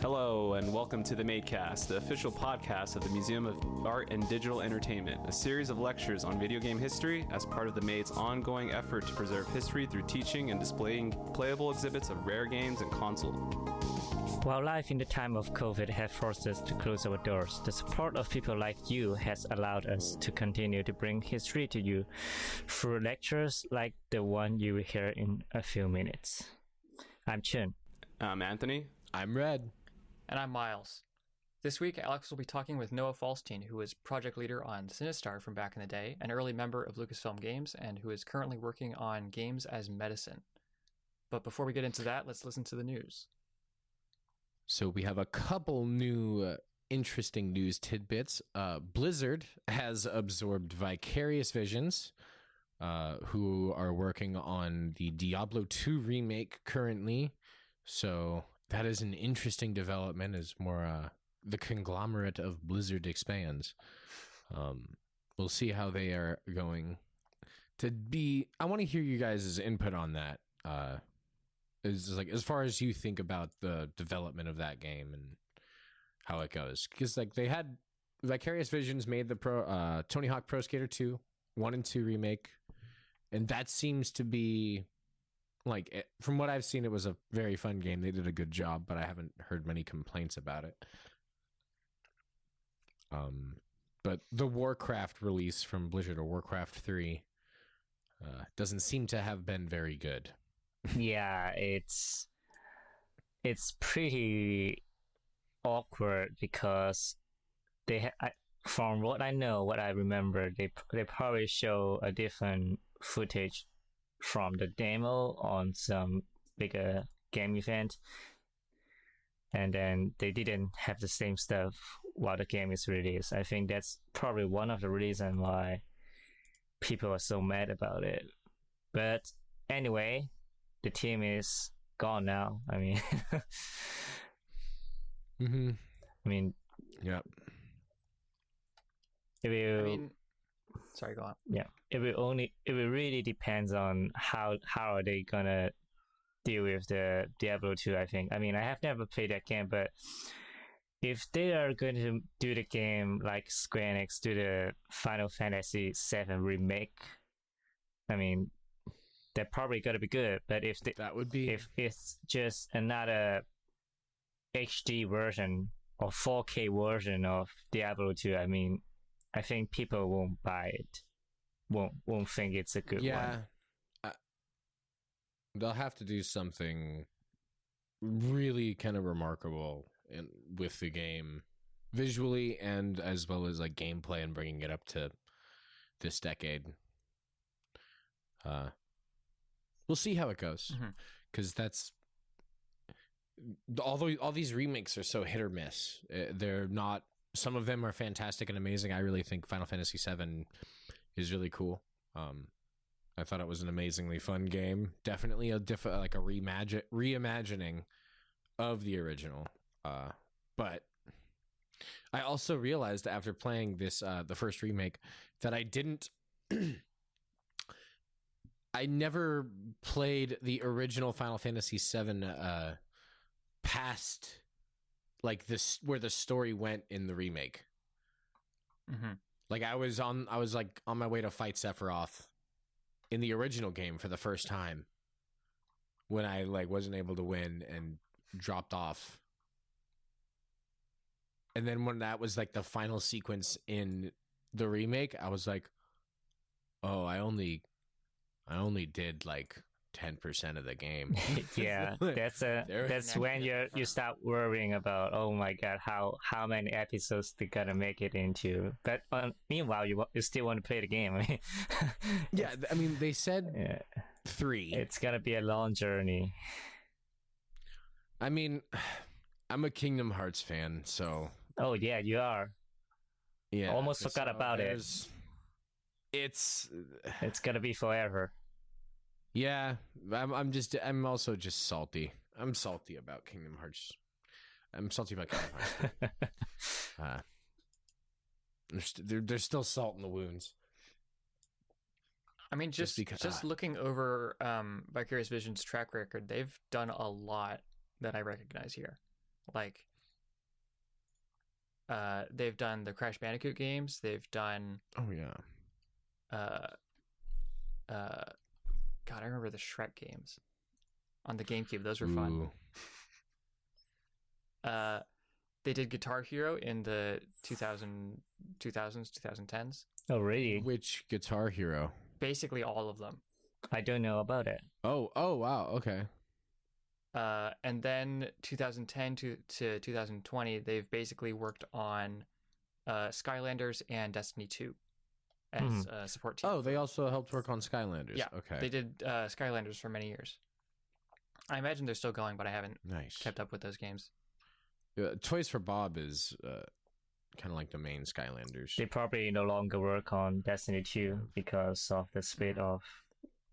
Hello, and welcome to the MADEcast, the official podcast of the Museum of Art and Digital Entertainment, a series of lectures on video game history as part of the MADE's ongoing effort to preserve history through teaching and displaying playable exhibits of rare games and consoles. While life in the time of COVID has forced us to close our doors, the support of people like you has allowed us to continue to bring history to you through lectures like the one you will hear in a few minutes. I'm Chun. I'm Anthony. I'm Red. And I'm Miles. This week, Alex will be talking with Noah Falstein, who was project leader on Sinistar from back in the day, an early member of Lucasfilm Games, and who is currently working on games as medicine. But before we get into that, let's listen to the news. So we have a couple new interesting news tidbits. Blizzard has absorbed Vicarious Visions, who are working on the Diablo 2 remake currently. So that is an interesting development as more the conglomerate of Blizzard expands. We'll see how they are going to be. I want to hear you guys' input on that. Is like as far as you think about the development of that game and how it goes, because like they had Vicarious Visions made the Tony Hawk Pro Skater 2 1 and 2 remake, and that seems to be like, from what I've seen, it was a very fun game. They did a good job, but I haven't heard many complaints about it. But the Warcraft release from Blizzard, or Warcraft 3, doesn't seem to have been very good. Yeah, it's pretty awkward because from what I know, what I remember, they probably show a different footage from the demo on some bigger game event, and then they didn't have the same stuff while the game is released. I think that's probably one of the reasons why people are so mad about it. But anyway, the team is gone now. I mean, Yep. Sorry, go on. Yeah, it will really depends on how are they gonna deal with the Diablo 2. I think. I mean, I have never played that game, but if they are going to do the game like Square Enix do the Final Fantasy VII remake, I mean, they're probably gonna be good. But if it's just another HD version or 4K version of Diablo 2, I mean, I think people won't buy it. Won't think it's a good one. Yeah. They'll have to do something really kind of remarkable with the game visually, and as well as like gameplay, and bringing it up to this decade. We'll see how it goes, because that's, although all these remakes are so hit or miss, they're not. Some of them are fantastic and amazing. I really think Final Fantasy VII is really cool. I thought it was an amazingly fun game. Definitely a reimagining of the original. But I also realized after playing this, the first remake, that I never played the original Final Fantasy VII past like this, where the story went in the remake. Like I was like on my way to fight Sephiroth in the original game for the first time, when I like wasn't able to win and dropped off. And then when that was like the final sequence in the remake, I was like, oh, I only did like 10% of the game. Yeah, that's when you start worrying about, oh my god, how many episodes they gotta make it into. But meanwhile, you still want to play the game. I mean, yeah, I mean, they said 3. It's gonna be a long journey. I mean, I'm a Kingdom Hearts fan, so. Oh yeah, you are. Yeah, almost forgot about it. It's gonna be forever. Yeah, I'm also just salty. I'm salty about Kingdom Hearts. I'm salty about Kingdom Hearts. There's still salt in the wounds. I mean, just looking over Vicarious Visions' track record, they've done a lot that I recognize here. Like, They've done the Crash Bandicoot games. They've done Oh yeah. God, I remember the Shrek games on the GameCube. Those were fun. Ooh. They did Guitar Hero in the 2000s, 2010s. Oh, really? Which Guitar Hero? Basically all of them. I don't know about it. Oh wow. Okay. And then 2010 to 2020, they've basically worked on Skylanders and Destiny 2 as a support team. Oh, they also helped work on Skylanders. Yeah, Okay. they did Skylanders for many years. I imagine they're still going, but I haven't Nice. kept up with those games. Toys for Bob is kind of like the main Skylanders. They probably no longer work on Destiny 2 because of the split of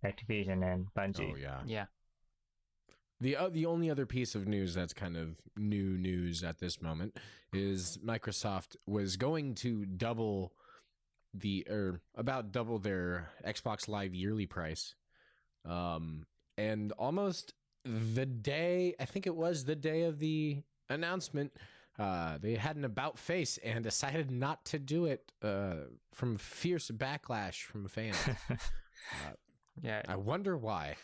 Activision and Bungie. Oh yeah. Yeah. The only other piece of news that's kind of new news at this moment is Microsoft was going to about double their Xbox Live yearly price, and almost the day, I think it was the day of the announcement, they had an about face and decided not to do it from fierce backlash from fans. Yeah. I wonder why.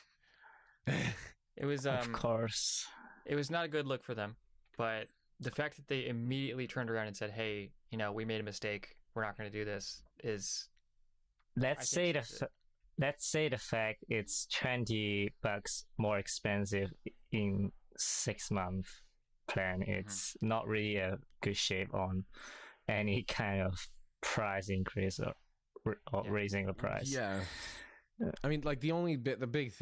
It was Of course. it was not a good look for them, but the fact that they immediately turned around and said, "Hey, we made a mistake. We're not going to do this," is Let's say the fact it's $20 more expensive in 6 month plan. It's not really a good shape on any kind of price increase or raising the price. Yeah. I mean, like the biggest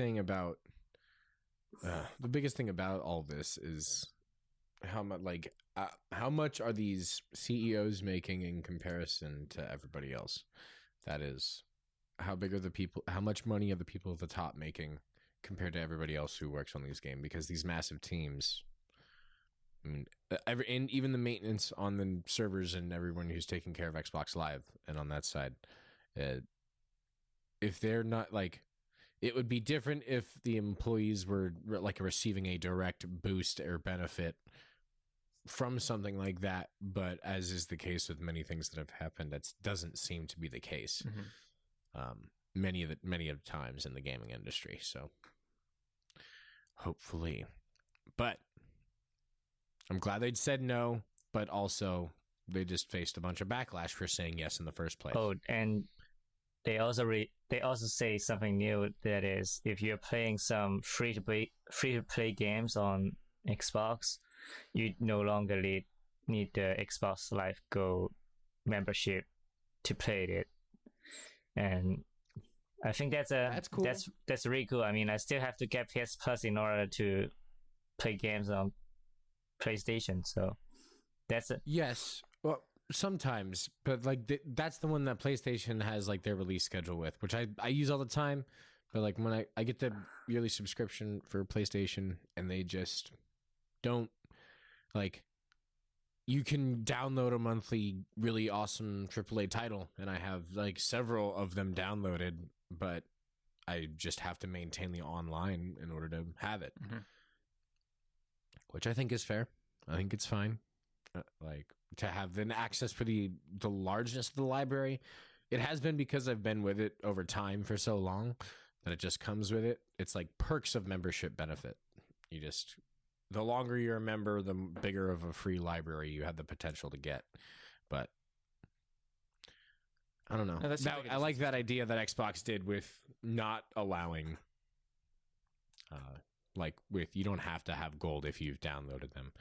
thing about all this is how much are these CEOs making in comparison to everybody else? That is, how much money are the people at the top making compared to everybody else who works on these games? Because these massive teams, I mean, and even the maintenance on the servers and everyone who's taking care of Xbox Live and on that side, if they're not like, it would be different if the employees were like receiving a direct boost or benefit from something like that. But as is the case with many things that have happened, that doesn't seem to be the case. Many of the times in the gaming industry. So hopefully, but I'm glad they'd said no, but also they just faced a bunch of backlash for saying yes in the first place. Oh, and they also say something new, that is, if you're playing some free to play games on Xbox, you no longer need the Xbox Live Gold membership to play it. And I think that's cool. That's really cool. I mean, I still have to get PS Plus in order to play games on PlayStation, so that's it. Yes. Well, sometimes, but like that's the one that PlayStation has like their release schedule with, which I use all the time. But like when I get the yearly subscription for PlayStation, and they just don't, like, you can download a monthly really awesome AAA title, and I have like several of them downloaded, but I just have to maintain the online in order to have it, which I think is fair. I think it's fine. Like, to have then access for the largeness of the library. It has been because I've been with it over time for so long that it just comes with it. It's like perks of membership benefit. The longer you're a member, the bigger of a free library you have the potential to get. But I don't know. No, I like that idea that Xbox did with not allowing, you don't have to have gold if you've downloaded them.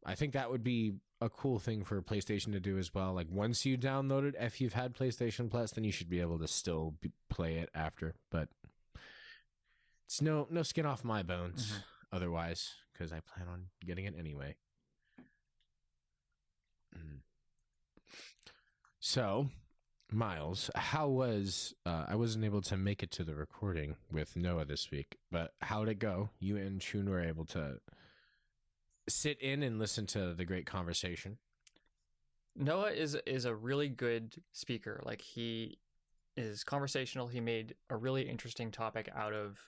I think that would be a cool thing for PlayStation to do as well. Like, once you download it, if you've had PlayStation Plus, then you should be able to still play it after. But it's no skin off my bones otherwise, because I plan on getting it anyway. So, Miles, how was I wasn't able to make it to the recording with Noah this week, but how'd it go? You and Chun were able to sit in and listen to the great conversation. Noah is a really good speaker. Like, he is conversational. He made a really interesting topic out of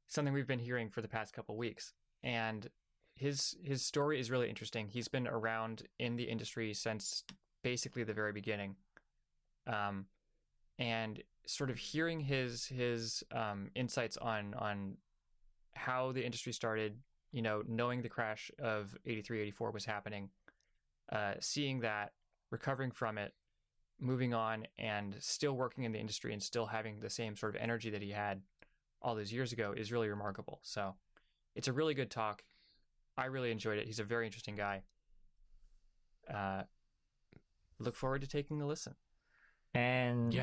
something we've been hearing for the past couple weeks. And his story is really interesting. He's been around in the industry since basically the very beginning, and sort of hearing his insights on how the industry started, knowing the crash of 83, 84 was happening, seeing that, recovering from it, moving on, and still working in the industry and still having the same sort of energy that he had all those years ago is really remarkable. So it's a really good talk. I really enjoyed it. He's a very interesting guy. Look forward to taking a listen. And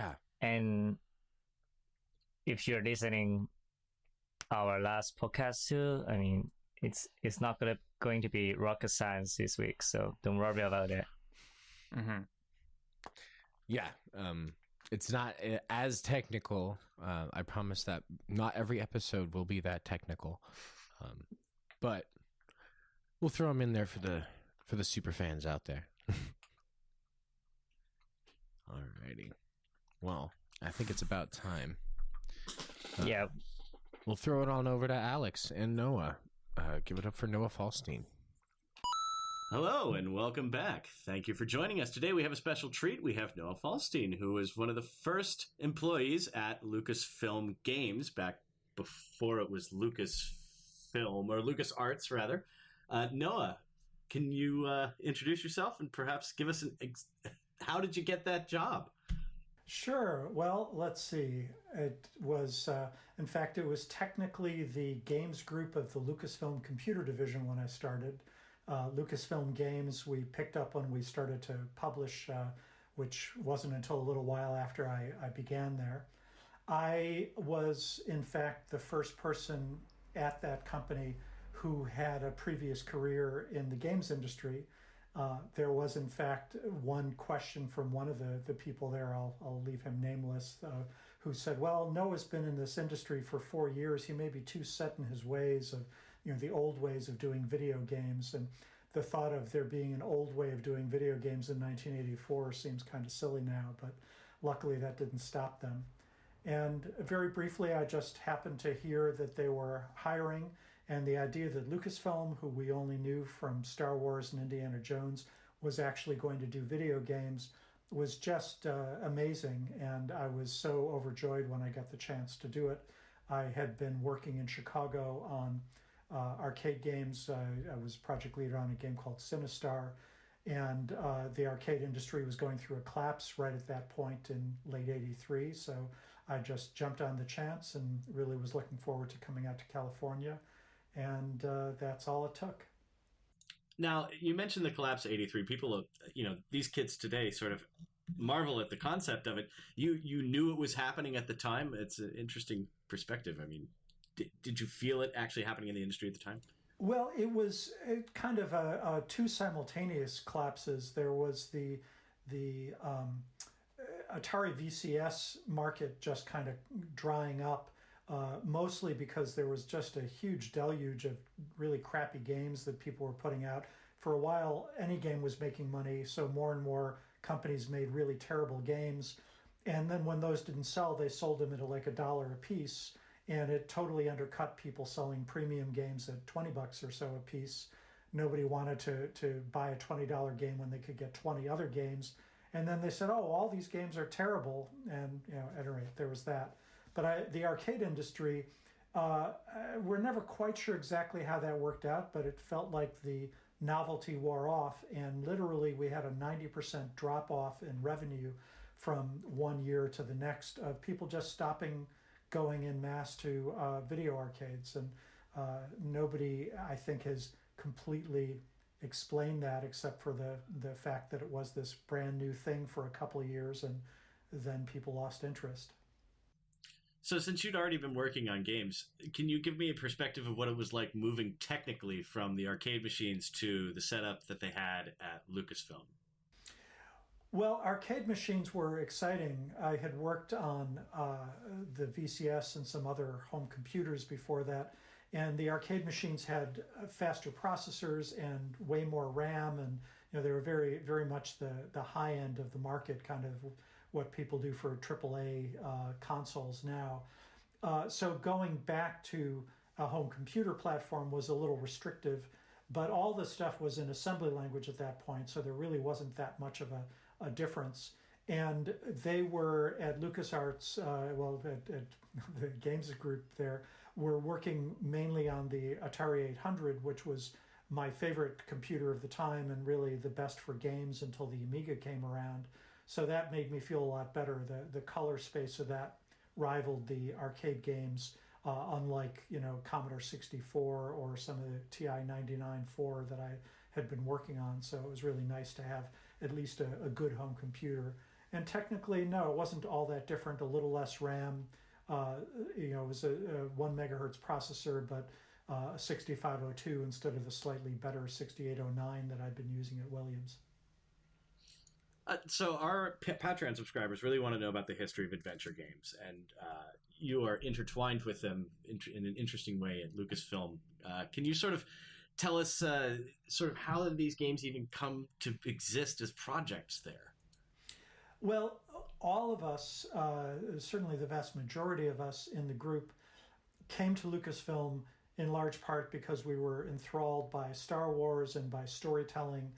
if you're listening our last podcast too, I mean, it's not going to be rocket science this week, so don't worry about it. Mm-hmm. Yeah, it's not as technical. I promise that not every episode will be that technical, but we'll throw them in there for the super fans out there. Alrighty. Well, I think it's about time. Yeah. We'll throw it on over to Alex and Noah. Give it up for Noah Falstein. Hello and welcome back. Thank you for joining us. Today we have a special treat. We have Noah Falstein, who was one of the first employees at Lucasfilm Games back before it was Lucasfilm, or LucasArts rather. Noah, can you introduce yourself and perhaps give us how did you get that job? Sure. Well, let's see. It was, in fact, it was technically the games group of the Lucasfilm computer division when I started. Lucasfilm Games we picked up when we started to publish, which wasn't until a little while after I began there. I was, in fact, the first person at that company who had a previous career in the games industry. There was, in fact, one question from one of the people there, I'll leave him nameless, who said, well, Noah's been in this industry for 4 years. He may be too set in his ways of, the old ways of doing video games. And the thought of there being an old way of doing video games in 1984 seems kind of silly now, but luckily that didn't stop them. And very briefly, I just happened to hear that they were hiring, and the idea that Lucasfilm, who we only knew from Star Wars and Indiana Jones, was actually going to do video games was just amazing. And I was so overjoyed when I got the chance to do it. I had been working in Chicago on arcade games. I was project leader on a game called Sinistar, and the arcade industry was going through a collapse right at that point in late '83. So I just jumped on the chance and really was looking forward to coming out to California. And that's all it took. Now, you mentioned the collapse of 83. People, these kids today sort of marvel at the concept of it. You knew it was happening at the time. It's an interesting perspective. I mean, did you feel it actually happening in the industry at the time? Well, it was kind of two simultaneous collapses. There was the Atari VCS market just kind of drying up. Mostly because there was just a huge deluge of really crappy games that people were putting out. For a while, any game was making money, so more and more companies made really terrible games. And then when those didn't sell, they sold them at like $1 a piece, and it totally undercut people selling premium games at $20 or so a piece. Nobody wanted to buy a $20 game when they could get 20 other games. And then they said, oh, all these games are terrible. And, at any rate, there was that. But the arcade industry, we're never quite sure exactly how that worked out, but it felt like the novelty wore off, and literally we had a 90% drop-off in revenue from one year to the next of people just stopping going en masse to video arcades. And nobody, I think, has completely explained that except for the fact that it was this brand new thing for a couple of years, and then people lost interest. So since you'd already been working on games, can you give me a perspective of what it was like moving technically from the arcade machines to the setup that they had at Lucasfilm? Well, arcade machines were exciting. I had worked on the VCS and some other home computers before that, and the arcade machines had faster processors and way more RAM, and they were very, very much the high end of the market, kind of what people do for AAA consoles now. So going back to a home computer platform was a little restrictive, but all the stuff was in assembly language at that point, so there really wasn't that much of a difference. And they were at LucasArts, at the games group there, were working mainly on the Atari 800, which was my favorite computer of the time and really the best for games until the Amiga came around. So that made me feel a lot better. The color space of that rivaled the arcade games, unlike Commodore 64 or some of the TI 99-4 that I had been working on. So it was really nice to have at least a good home computer. And technically, no, it wasn't all that different. A little less RAM. It was a 1 megahertz processor, but a 6502 instead of the slightly better 6809 that I'd been using at Williams. So our Patreon subscribers really want to know about the history of adventure games, and you are intertwined with them in an interesting way at Lucasfilm. Can you sort of tell us sort of how did these games even come to exist as projects there? Well, all of us, certainly the vast majority of us in the group, came to Lucasfilm in large part because we were enthralled by Star Wars and by storytelling,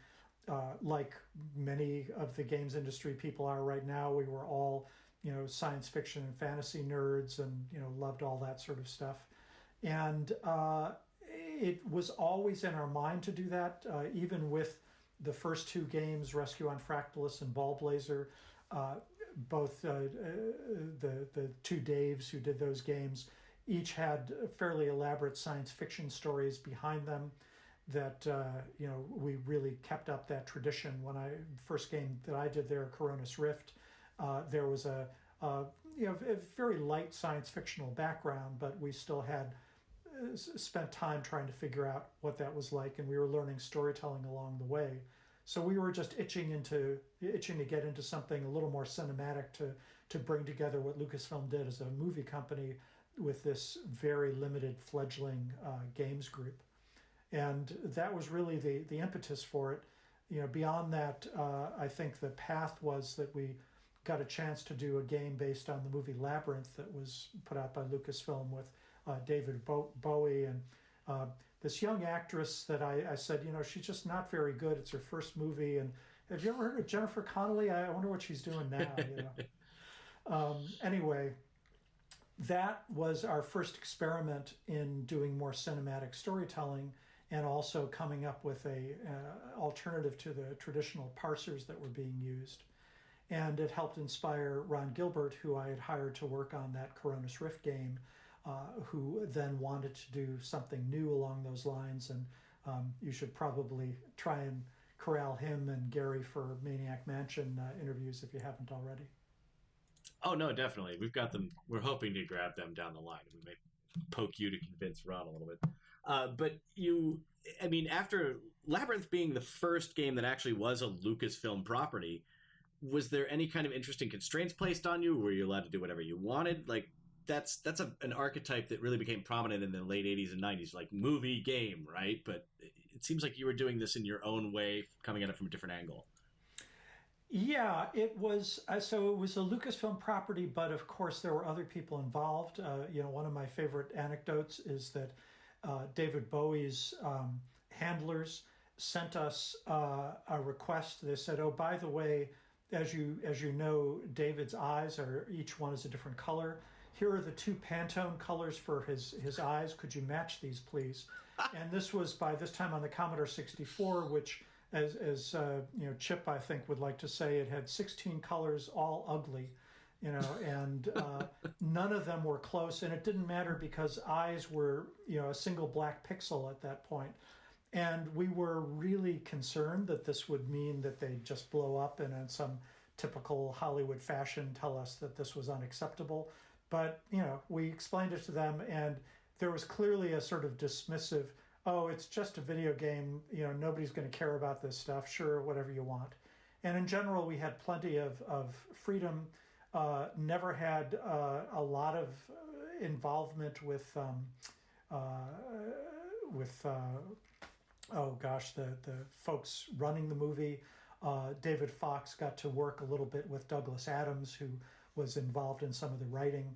like many of the games industry people are right now. We were all, science fiction and fantasy nerds and, loved all that sort of stuff. And it was always in our mind to do that, even with the first two games, Rescue on Fractalus and Ball Blazer. Both the two Daves who did those games each had fairly elaborate science fiction stories behind them that we really kept up that tradition. When first game that I did there, Coronis Rift, there was a very light science fictional background, but we still had spent time trying to figure out what that was like, and we were learning storytelling along the way. So we were just itching to get into something a little more cinematic to bring together what Lucasfilm did as a movie company with this very limited fledgling games group. And that was really the impetus for it. Beyond that, I think the path was that we got a chance to do a game based on the movie Labyrinth that was put out by Lucasfilm with David Bowie and this young actress that I said, she's just not very good. It's her first movie. And have you ever heard of Jennifer Connelly? I wonder what she's doing now. Anyway, that was our first experiment in doing more cinematic storytelling and also coming up with a alternative to the traditional parsers that were being used. And it helped inspire Ron Gilbert, who I had hired to work on that Coronis Rift game, who then wanted to do something new along those lines. And you should probably try and corral him and Gary for Maniac Mansion interviews if you haven't already. Oh, no, definitely. We've got them. We're hoping to grab them down the line. We may poke you to convince Ron a little bit. But after Labyrinth being the first game that actually was a Lucasfilm property, was there any kind of interesting constraints placed on you? Were you allowed to do whatever you wanted? Like, that's an archetype that really became prominent in the late 80s and 90s, like movie game, right? But it seems like you were doing this in your own way, coming at it from a different angle. Yeah, it was. So it was a Lucasfilm property, but of course there were other people involved. One of my favorite anecdotes is that David Bowie's handlers sent us a request. They said, "Oh, by the way, as you know, David's eyes are each one is a different color. Here are the two Pantone colors for his eyes. Could you match these, please?" And this was by this time on the Commodore 64, which, as Chip, I think, would like to say, it had 16 colors, all ugly, and none of them were close. And it didn't matter because eyes were, a single black pixel at that point. And we were really concerned that this would mean that they'd just blow up and in some typical Hollywood fashion tell us that this was unacceptable. But, we explained it to them, and there was clearly a sort of dismissive, "Oh, it's just a video game, nobody's going to care about this stuff, sure, whatever you want." And in general, we had plenty of freedom, never had a lot of involvement with the folks running the movie. David Fox got to work a little bit with Douglas Adams, who was involved in some of the writing.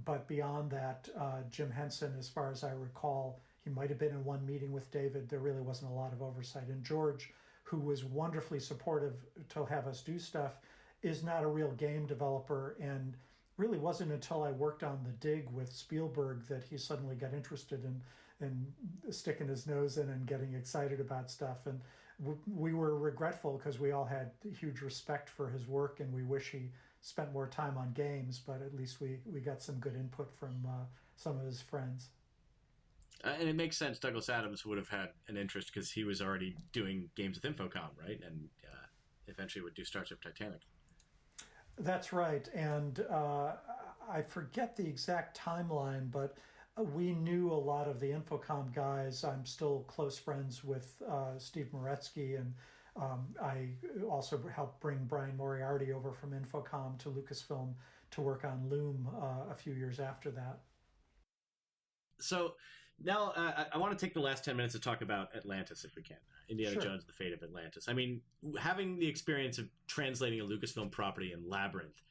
But beyond that, Jim Henson, as far as I recall, He might have been in one meeting with David. There really wasn't a lot of oversight. And George, who was wonderfully supportive to have us do stuff, is not a real game developer, and really wasn't until I worked on The Dig with Spielberg that he suddenly got interested in sticking his nose in and getting excited about stuff. And we were regretful because we all had huge respect for his work, and we wish he spent more time on games, but at least we got some good input from some of his friends. And it makes sense. Douglas Adams would have had an interest because he was already doing games with Infocom, right? And eventually would do Starship Titanic. That's right. And I forget the exact timeline, but we knew a lot of the Infocom guys. I'm still close friends with Steve Moretsky, and I also helped bring Brian Moriarty over from Infocom to Lucasfilm to work on Loom a few years after that. So now I want to take the last 10 minutes to talk about Atlantis, if we can. Indiana Sure. Jones, The Fate of Atlantis. I mean, having the experience of translating a Lucasfilm property in Labyrinth,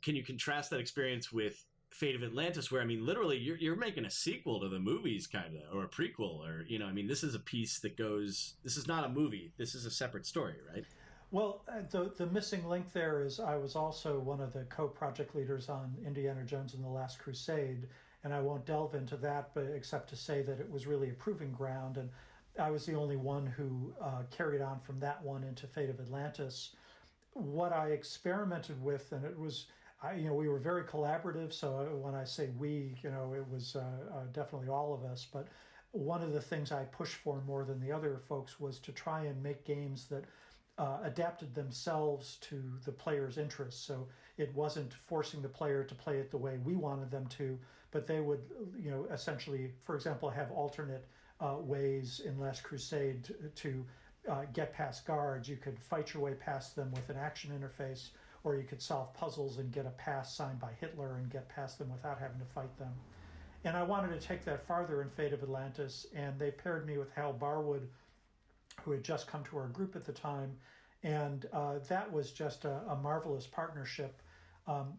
can you contrast that experience with Fate of Atlantis, where, I mean, literally you're making a sequel to the movies, kind of, or a prequel, or, I mean, this is a piece that goes, this is not a movie, this is a separate story, right? Well, the missing link there is I was also one of the co-project leaders on Indiana Jones and the Last Crusade, and I won't delve into that, but except to say that it was really a proving ground, and I was the only one who carried on from that one into Fate of Atlantis. What I experimented with, and it was, we were very collaborative, so when I say we, it was definitely all of us, but one of the things I pushed for more than the other folks was to try and make games that adapted themselves to the player's interests. So it wasn't forcing the player to play it the way we wanted them to, but they would, essentially, for example, have alternate ways in Last Crusade to get past guards. You could fight your way past them with an action interface, or you could solve puzzles and get a pass signed by Hitler and get past them without having to fight them. And I wanted to take that farther in Fate of Atlantis, and they paired me with Hal Barwood, who had just come to our group at the time, and that was just a marvelous partnership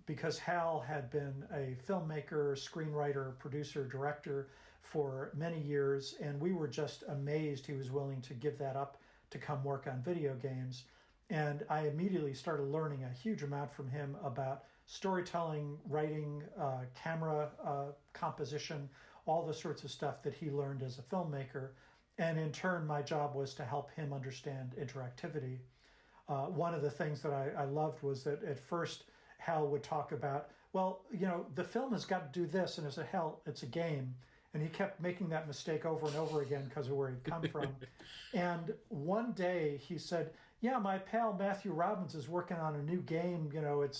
because Hal had been a filmmaker, screenwriter, producer, director for many years, and we were just amazed he was willing to give that up to come work on video games. And I immediately started learning a huge amount from him about storytelling, writing, camera composition, all the sorts of stuff that he learned as a filmmaker. And in turn, my job was to help him understand interactivity. One of the things that I loved was that at first Hal would talk about, well, the film has got to do this, and I said, hell, it's a game. And he kept making that mistake over and over again because of where he'd come from. And one day he said, yeah, my pal Matthew Robbins is working on a new game, and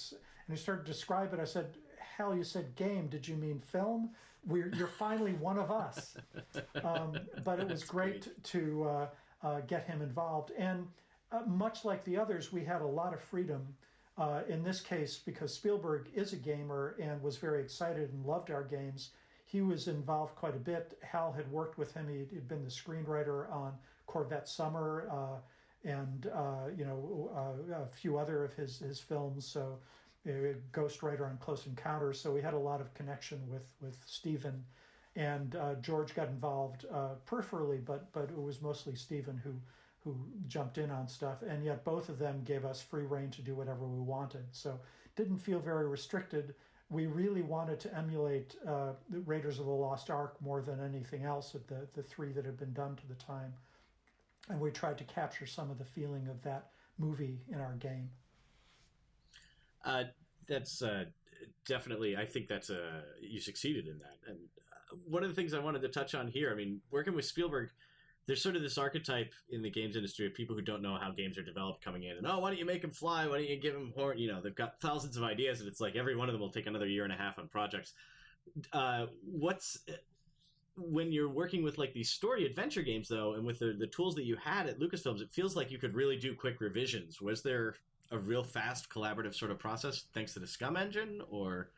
he started to describe it. I said, Hal, you said game, did you mean film? You're finally one of us. But it was great to get him involved. And much like the others, we had a lot of freedom. In this case, because Spielberg is a gamer and was very excited and loved our games, he was involved quite a bit. Hal had worked with him. He'd been the screenwriter on Corvette Summer and a few other of his films. So ghostwriter on Close Encounters. So we had a lot of connection with Stephen. And George got involved peripherally, but it was mostly Stephen who jumped in on stuff. And yet both of them gave us free rein to do whatever we wanted. So didn't feel very restricted. We really wanted to emulate the Raiders of the Lost Ark more than anything else of the three that had been done to the time. And we tried to capture some of the feeling of that movie in our game. That's definitely, I think that's you succeeded in that. And one of the things I wanted to touch on here, I mean, working with Spielberg, there's sort of this archetype in the games industry of people who don't know how games are developed coming in. And, why don't you make them fly? Why don't you give them horn? They've got thousands of ideas, and it's like every one of them will take another year and a half on projects. When you're working with like these story adventure games, though, and with the tools that you had at Lucasfilms, it feels like you could really do quick revisions. Was there a real fast collaborative sort of process thanks to the Scum engine, or?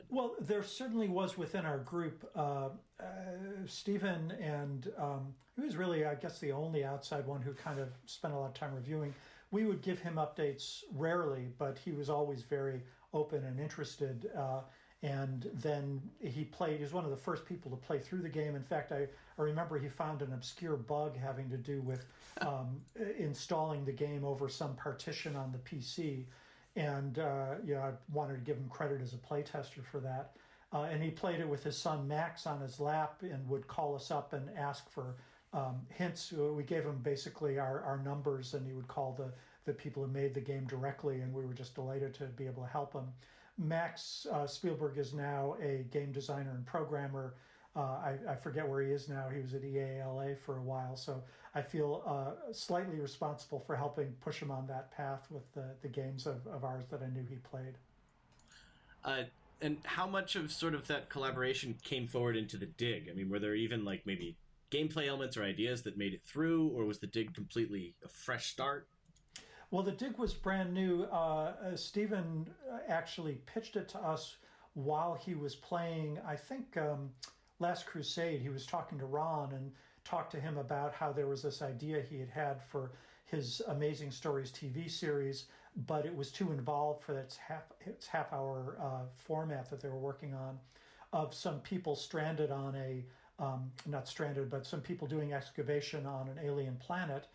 Well, there certainly was within our group. Stephen, and he was really, I guess, the only outside one who kind of spent a lot of time reviewing. We would give him updates rarely, but he was always very open and interested. And then he was one of the first people to play through the game. In fact, I remember he found an obscure bug having to do with installing the game over some partition on the PC. And I wanted to give him credit as a playtester for that. And he played it with his son Max on his lap and would call us up and ask for hints. We gave him basically our numbers, and he would call the people who made the game directly, and we were just delighted to be able to help him. Max Spielberg is now a game designer and programmer. I forget where he is now. He was at EALA for a while, so I feel slightly responsible for helping push him on that path with the games of ours that I knew he played. And how much of sort of that collaboration came forward into the Dig? I mean, were there even like maybe gameplay elements or ideas that made it through, or was the Dig completely a fresh start? Well, the Dig was brand new. Stephen actually pitched it to us while he was playing, I think, Last Crusade. He was talking to Ron and talked to him about how there was this idea he had for his Amazing Stories TV series, but it was too involved for its half-hour format that they were working on, of some people stranded on not stranded, but some people doing excavation on an alien planet,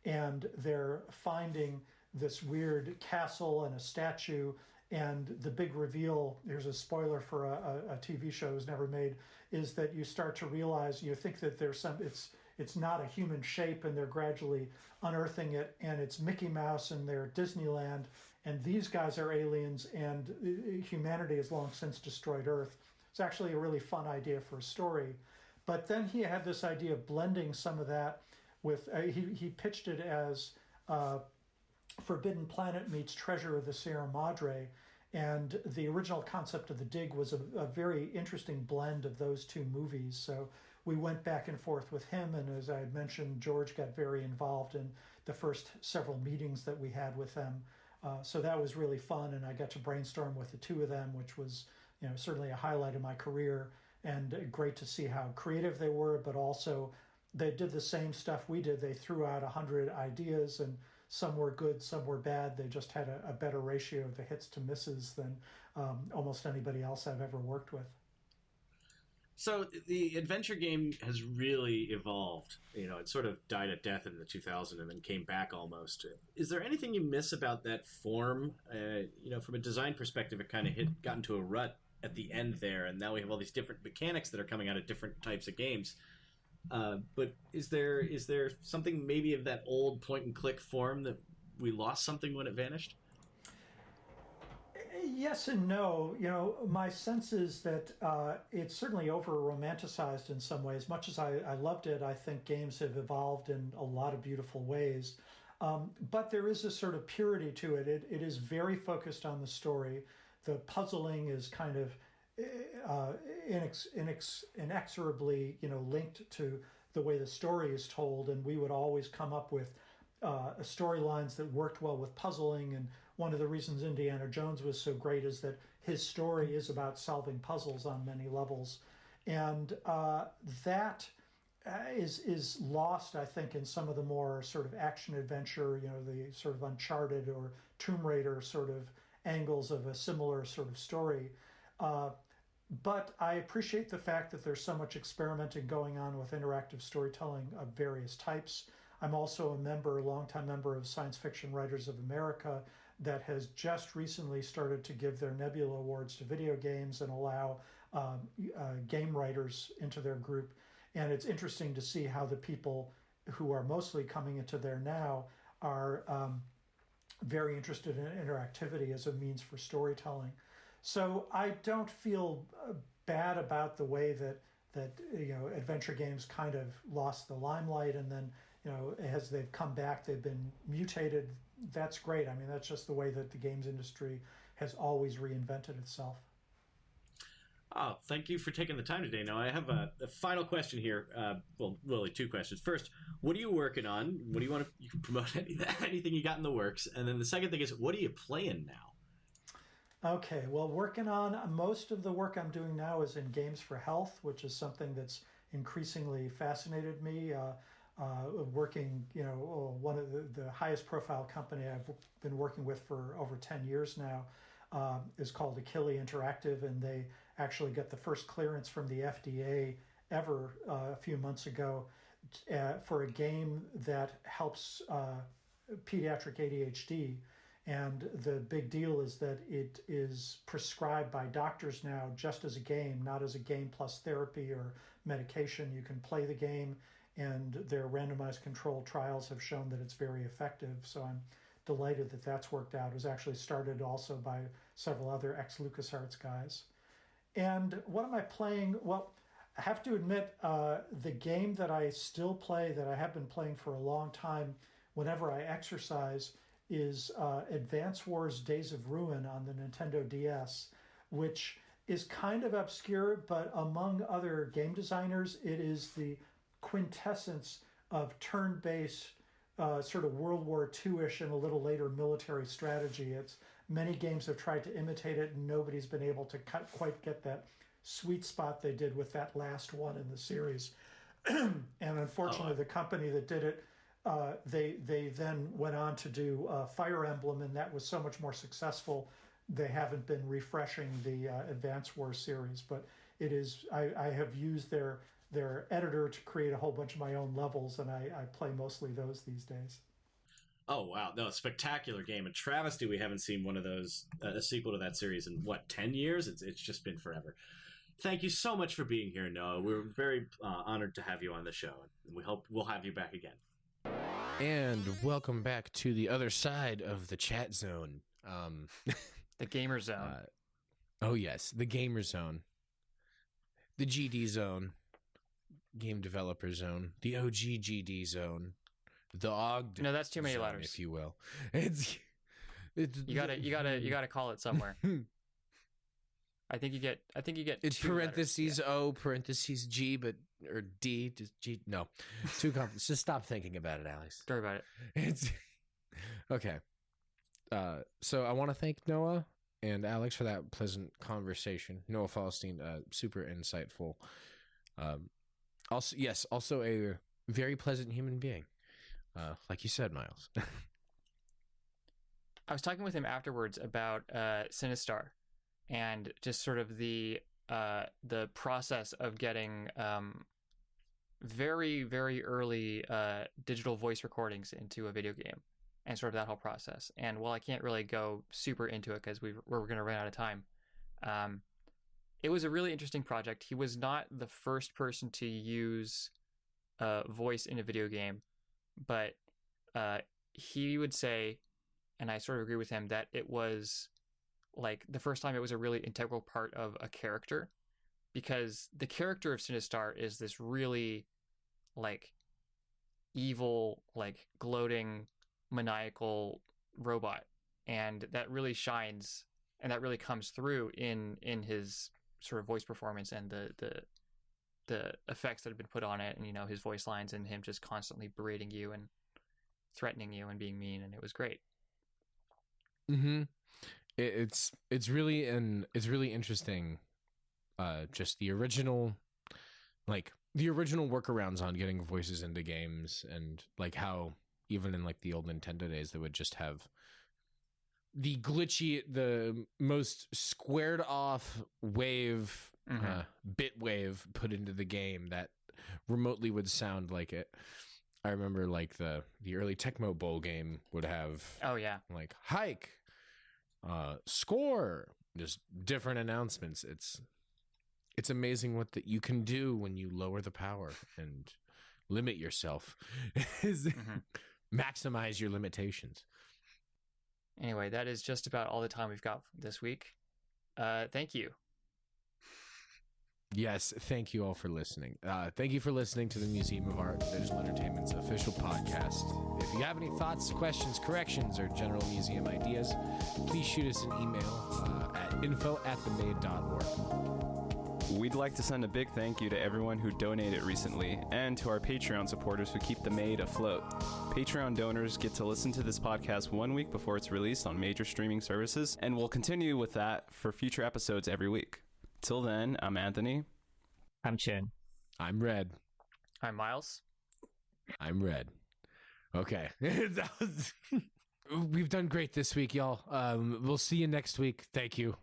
and they're finding this weird castle and a statue, and the big reveal, here's a spoiler for a TV show that was never made, is that you start to realize, you think that it's not a human shape, and they're gradually unearthing it, and it's Mickey Mouse, and they're at Disneyland, and these guys are aliens, and humanity has long since destroyed Earth. It's actually a really fun idea for a story. But then he had this idea of blending some of that with, he pitched it as Forbidden Planet meets Treasure of the Sierra Madre, and the original concept of the Dig was a very interesting blend of those two movies. So we went back and forth with him, and as I had mentioned, George got very involved in the first several meetings that we had with them. So that was really fun, and I got to brainstorm with the two of them, which was certainly a highlight of my career, and great to see how creative they were, but also they did the same stuff we did. They threw out 100 ideas, and some were good, some were bad. They just had a better ratio of the hits to misses than almost anybody else I've ever worked with. So the adventure game has really evolved. It sort of died a death in the 2000s and then came back almost. Is there anything you miss about that form? From a design perspective, it kind of got into a rut at the end there, and now we have all these different mechanics that are coming out of different types of games. But is there something maybe of that old point-and-click form that we lost something when it vanished? Yes and no. My sense is that it's certainly over-romanticized in some ways. Much as I loved it, I think games have evolved in a lot of beautiful ways. But there is a sort of purity to it. It is very focused on the story. The puzzling is kind of inexorably, linked to the way the story is told, and we would always come up with storylines that worked well with puzzling. And one of the reasons Indiana Jones was so great is that his story is about solving puzzles on many levels, and that is lost, I think, in some of the more sort of action adventure, the sort of Uncharted or Tomb Raider sort of angles of a similar sort of story. But I appreciate the fact that there's so much experimenting going on with interactive storytelling of various types. I'm also a longtime member of Science Fiction Writers of America that has just recently started to give their Nebula Awards to video games and allow game writers into their group. And it's interesting to see how the people who are mostly coming into there now are very interested in interactivity as a means for storytelling. So I don't feel bad about the way that adventure games kind of lost the limelight, and then as they've come back, they've been mutated. That's great. I mean, that's just the way that the games industry has always reinvented itself. Oh, thank you for taking the time today. Now, I have a final question here. Well, really two questions. First, what are you working on? What do you want to you can promote anything you got in the works? And then the second thing is, what are you playing now? Okay, well, working on most of the work I'm doing now is in games for health, which is something that's increasingly fascinated me. Working, one of the highest profile company I've been working with for over 10 years now, is called Achille Interactive, and they actually got the first clearance from the FDA ever a few months ago for a game that helps pediatric ADHD. And the big deal is that it is prescribed by doctors now just as a game, not as a game plus therapy or medication. You can play the game, and their randomized controlled trials have shown that it's very effective. So I'm delighted that that's worked out. It was actually started also by several other ex-LucasArts guys. And what am I playing? Well, I have to admit, the game that I still play, that I have been playing for a long time whenever I exercise, is Advance Wars Days of Ruin on the Nintendo DS, which is kind of obscure, but among other game designers, it is the quintessence of turn-based sort of World War II-ish and a little later military strategy. It's many games have tried to imitate it, and nobody's been able to quite get that sweet spot they did with that last one in the series. And unfortunately, the company that did it, they then went on to do Fire Emblem, and that was so much more successful. They haven't been refreshing the Advance Wars series, but it is. I have used their editor to create a whole bunch of my own levels, and I play mostly those these days. Oh wow, no, spectacular game. And travesty we haven't seen one of those, a sequel to that series in 10 years? It's just been forever. Thank you so much for being here, Noah. We're very honored to have you on the show, and we hope we'll have you back again. And welcome back to the other side of the chat zone. The gamer zone. Oh yes, the gamer zone. The GD zone. Game developer zone. The OG GD zone. The OGD. No, that's too many zone, letters, if you will. It's you gotta call it somewhere. I think you get it's two parentheses letters. O parentheses G, but or D, just G. No, too complex. Just stop thinking about it, Alex. Don't worry about it. It's okay. So I want to thank Noah and Alex for that pleasant conversation. Noah Falstein, super insightful. Also a very pleasant human being, like you said, Miles. I was talking with him afterwards about Sinistar, and just sort of the process of getting very, very early digital voice recordings into a video game, and sort of that whole process. And while I can't really go super into it because we're going to run out of time, it was a really interesting project. He was not the first person to use voice in a video game, but he would say, and I sort of agree with him, that it was like the first time it was a really integral part of a character, because the character of Sinistar is this really like evil, like gloating, maniacal robot, and that really shines, and that really comes through in his sort of voice performance and the effects that have been put on it, and his voice lines, and him just constantly berating you and threatening you and being mean, and it was great. Mm-hmm. It's really interesting. Just the original workarounds on getting voices into games, and like how even in like the old Nintendo days they would just have the most squared off wave, bit wave put into the game that remotely would sound like it. I remember like the early Tecmo Bowl game would have, like hike, score, just different announcements. It's amazing what that you can do when you lower the power and limit yourself. Maximize your limitations. Anyway, that is just about all the time we've got this week. Thank you. Yes, thank you all for listening. Thank you for listening to the Museum of Art and Digital Entertainment's official podcast. If you have any thoughts, questions, corrections, or general museum ideas, please shoot us an email at info@themade.org. We'd like to send a big thank you to everyone who donated recently, and to our Patreon supporters who keep the Made afloat. Patreon donors get to listen to this podcast 1 week before it's released on major streaming services, and we'll continue with that for future episodes every week. Till then, I'm Anthony. I'm Chen. I'm Red. I'm Miles. I'm Red. Okay. We've done great this week, y'all. We'll see you next week. Thank you.